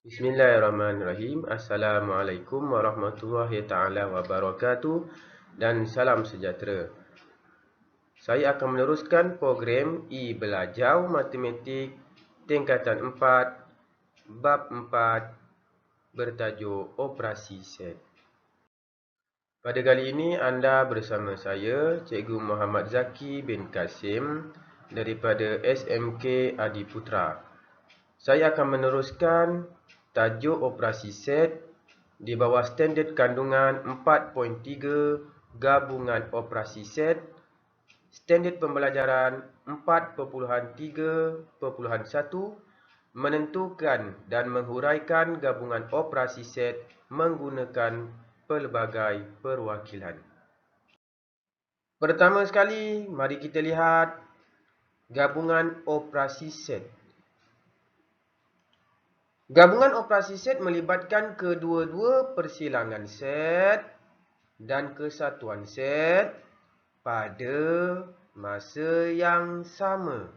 Bismillahirrahmanirrahim. Assalamualaikum warahmatullahi taala wabarakatuh dan salam sejahtera. Saya akan meneruskan program E-Belajar Matematik tingkatan 4 bab 4 bertajuk Operasi Set. Pada kali ini anda bersama saya Cikgu Muhammad Zaki bin Kasim daripada SMK Adiputra. Saya akan meneruskan tajuk operasi set di bawah standard kandungan 4.3 gabungan operasi set, standard pembelajaran 4.3.1 menentukan dan menghuraikan gabungan operasi set menggunakan pelbagai perwakilan. Pertama sekali, mari kita lihat gabungan operasi set. Gabungan operasi set melibatkan kedua-dua persilangan set dan kesatuan set pada masa yang sama.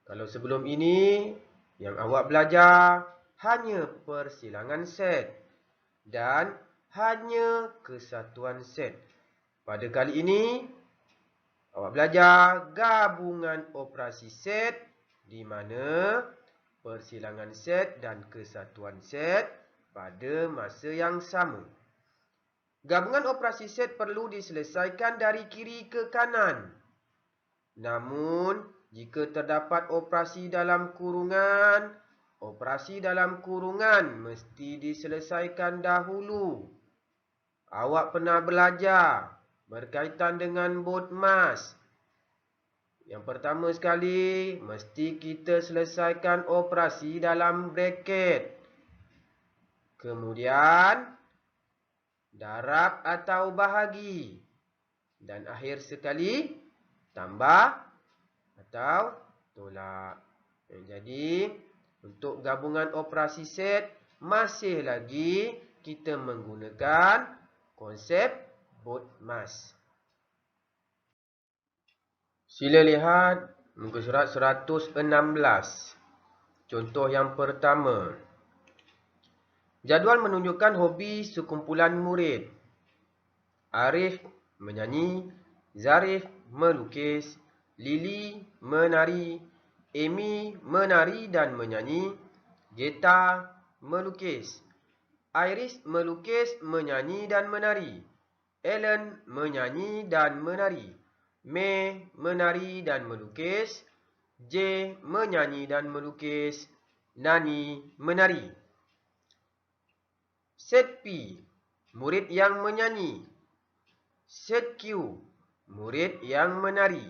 Kalau sebelum ini, yang awak belajar hanya persilangan set dan hanya kesatuan set. Pada kali ini, awak belajar gabungan operasi set di mana persilangan set dan kesatuan set pada masa yang sama. Gabungan operasi set perlu diselesaikan dari kiri ke kanan. Namun, jika terdapat operasi dalam kurungan mesti diselesaikan dahulu. Awak pernah belajar berkaitan dengan BODMAS. Yang pertama sekali, mesti kita selesaikan operasi dalam braket. Kemudian, darab atau bahagi. Dan akhir sekali, tambah atau tolak. Jadi, untuk gabungan operasi set, masih lagi kita menggunakan konsep BODMAS. Sila lihat muka surat 116. Contoh yang pertama. Jadual menunjukkan hobi sekumpulan murid. Arif menyanyi, Zarif melukis, Lily menari, Amy menari dan menyanyi, Geta melukis, Iris melukis, menyanyi dan menari, Ellen menyanyi dan menari, May menari dan melukis, J menyanyi dan melukis, Nani menari. Set P, murid yang menyanyi. Set Q, murid yang menari.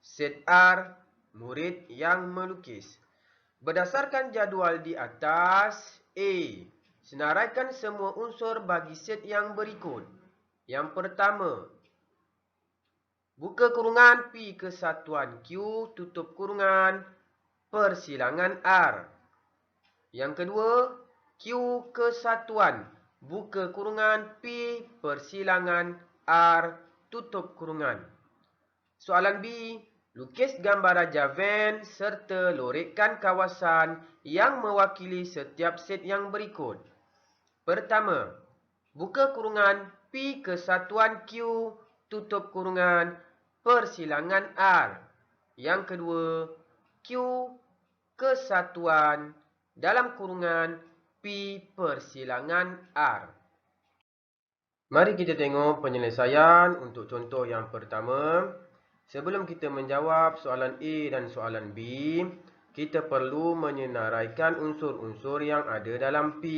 Set R, murid yang melukis. Berdasarkan jadual di atas, A. Senaraikan semua unsur bagi set yang berikut. Yang pertama, buka kurungan P kesatuan Q, tutup kurungan, persilangan R. Yang kedua, Q kesatuan, buka kurungan P, persilangan R, tutup kurungan. Soalan B, lukis gambar Raja Van serta lorikkan kawasan yang mewakili setiap set yang berikut. Pertama, buka kurungan P kesatuan Q, tutup kurungan, persilangan R. Yang kedua, Q kesatuan dalam kurungan P persilangan R. Mari kita tengok penyelesaian untuk contoh yang pertama. Sebelum kita menjawab soalan A dan soalan B, kita perlu menyenaraikan unsur-unsur yang ada dalam P.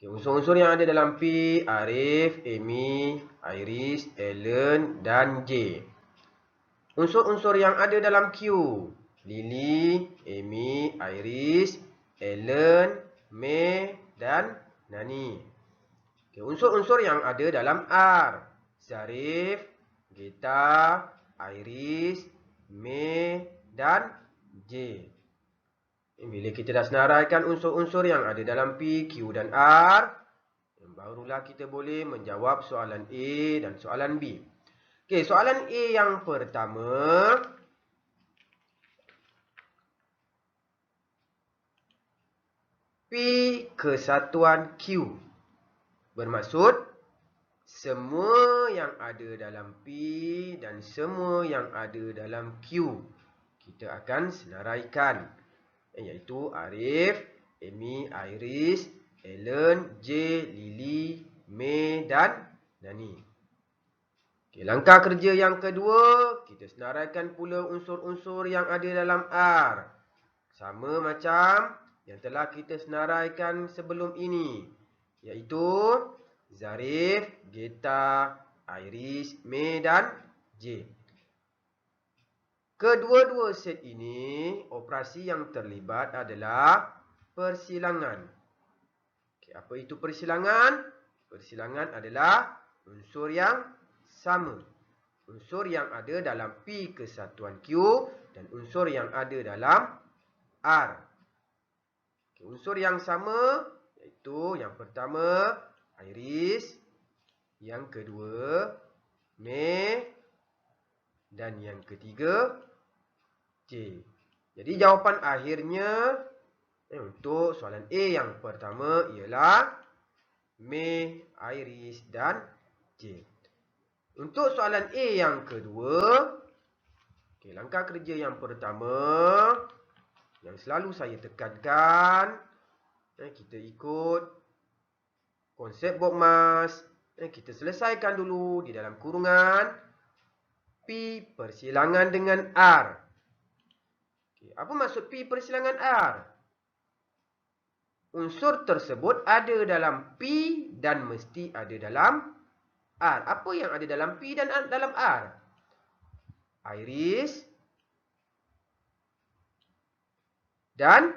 Unsur-unsur yang ada dalam P, Arif, Amy, Iris, Ellen dan J. Unsur-unsur yang ada dalam Q, Lily, Amy, Iris, Ellen, May dan Nani. Unsur-unsur yang ada dalam R, Zarif, Geta, Iris, May dan J. Bila kita dah senaraikan unsur-unsur yang ada dalam P, Q dan R, barulah kita boleh menjawab soalan A dan soalan B. Okey, soalan A yang pertama. P kesatuan Q. Bermaksud, semua yang ada dalam P dan semua yang ada dalam Q kita akan senaraikan, iaitu Arif, Amy, Iris, Ellen, J, Lily, May dan Nani. Okay, langkah kerja yang kedua, kita senaraikan pula unsur-unsur yang ada dalam R. Sama macam yang telah kita senaraikan sebelum ini, iaitu Zarif, Geta, Iris, May dan J. Kedua-dua set ini, operasi yang terlibat adalah persilangan. Okay, apa itu persilangan? Persilangan adalah unsur yang sama. Unsur yang ada dalam P kesatuan Q dan unsur yang ada dalam R. Okay, unsur yang sama iaitu yang pertama Iris, yang kedua May dan yang ketiga J. Jadi jawapan akhirnya untuk soalan A yang pertama ialah May, Iris dan J. Untuk soalan A yang kedua, okay, langkah kerja yang pertama yang selalu saya tekankan, kita ikut konsep BODMAS. Kita selesaikan dulu di dalam kurungan P persilangan dengan R. Okay, apa maksud P persilangan R? Unsur tersebut ada dalam P dan mesti ada dalam R. Apa yang ada dalam P dan dalam R? Iris dan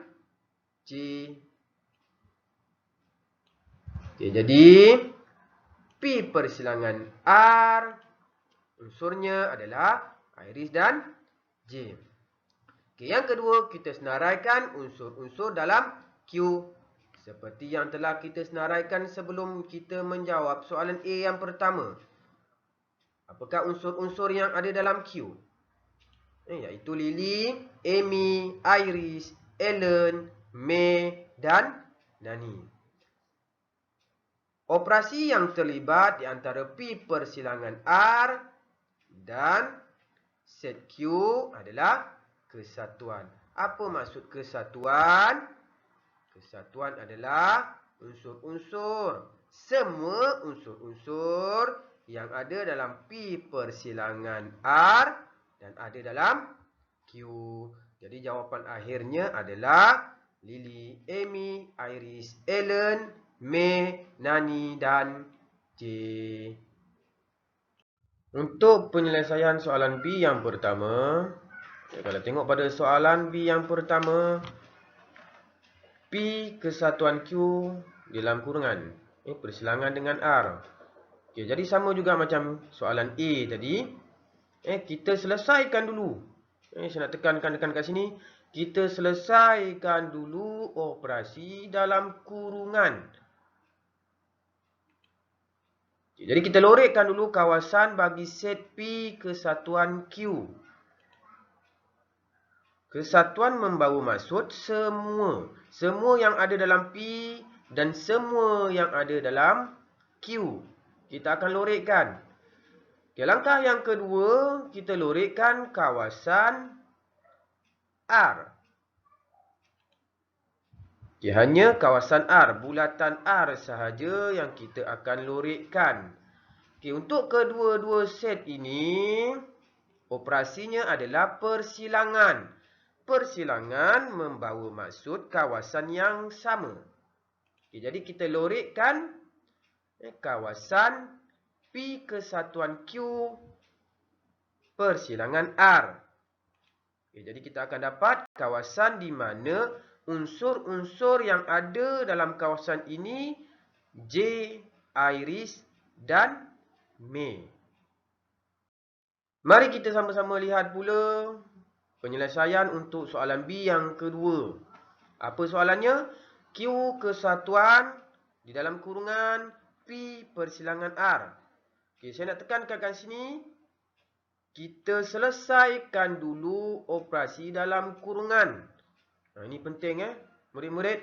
J. Okay, jadi P persilangan R, unsurnya adalah Iris dan J. Okay, yang kedua, kita senaraikan unsur-unsur dalam Q. Seperti yang telah kita senaraikan sebelum kita menjawab soalan A yang pertama. Apakah unsur-unsur yang ada dalam Q? Iaitu Lily, Amy, Iris, Ellen, May dan Nani. Operasi yang terlibat di antara P persilangan R dan set Q adalah kesatuan. Apa maksud kesatuan? Kesatuan adalah unsur-unsur. Semua unsur-unsur yang ada dalam P persilangan R dan ada dalam Q. Jadi jawapan akhirnya adalah Lily, Amy, Iris, Ellen, May, Nani dan J. Untuk penyelesaian soalan B yang pertama, kalau tengok pada soalan B yang pertama, P kesatuan Q dalam kurungan persilangan dengan R. Okay, jadi sama juga macam soalan A tadi. Kita selesaikan dulu. Saya nak tekankan kat sini. Kita selesaikan dulu operasi dalam kurungan. Jadi kita lorekkan dulu kawasan bagi set P kesatuan Q. Kesatuan membawa maksud semua. Semua yang ada dalam P dan semua yang ada dalam Q. Kita akan lorekkan. Okay, langkah yang kedua, kita lorekkan kawasan R. Okay, hanya kawasan R, bulatan R sahaja yang kita akan lorekkan. Okay, untuk kedua-dua set ini, operasinya adalah persilangan. Persilangan membawa maksud kawasan yang sama. Okay, jadi kita lorekkan kawasan P kesatuan Q persilangan R. Okay, jadi kita akan dapat kawasan di mana unsur-unsur yang ada dalam kawasan ini J, Iris dan May. Mari kita sama-sama lihat pula penyelesaian untuk soalan B yang kedua. Apa soalannya? Q kesatuan di dalam kurungan P persilangan R. Okay, saya nak tekankan kat sini. Kita selesaikan dulu operasi dalam kurungan. Ini penting murid-murid.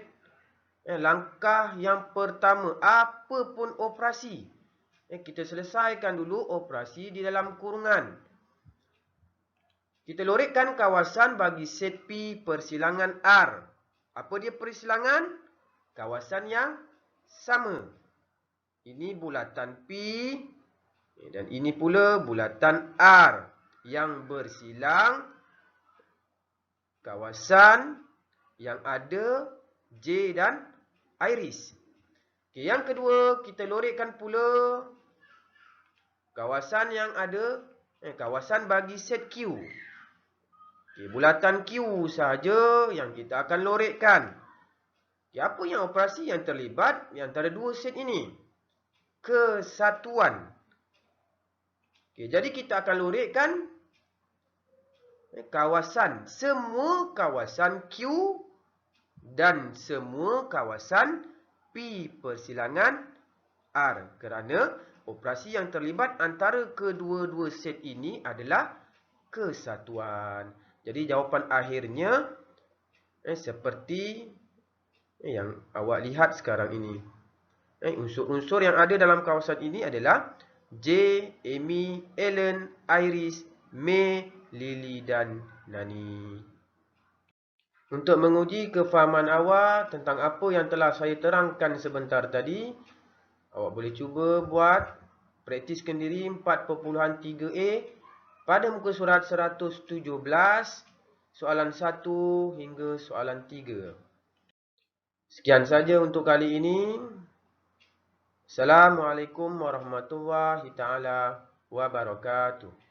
Langkah yang pertama, apapun operasi, kita selesaikan dulu operasi di dalam kurungan. Kita lorekkan kawasan bagi set P persilangan R. Apa dia persilangan? Kawasan yang sama. Ini bulatan P dan ini pula bulatan R yang bersilang kawasan yang ada J dan iris. Yang kedua, kita lorekkan pula kawasan yang ada kawasan bagi set Q. Bulatan Q sahaja yang kita akan lorekkan. Apa yang operasi yang terlibat di antara dua set ini? Kesatuan. Jadi kita akan lorekkan kawasan, semua kawasan Q dan semua kawasan P persilangan R. Kerana operasi yang terlibat antara kedua-dua set ini adalah kesatuan. Jadi jawapan akhirnya seperti yang awak lihat sekarang ini. Unsur-unsur yang ada dalam kawasan ini adalah J, Amy, Ellen, Iris, May, Lily dan Nani. Untuk menguji kefahaman awak tentang apa yang telah saya terangkan sebentar tadi, awak boleh cuba buat praktiskan diri 4.3a pada muka surat 117, soalan 1 hingga soalan 3. Sekian saja untuk kali ini. Assalamualaikum warahmatullahi taala wabarakatuh.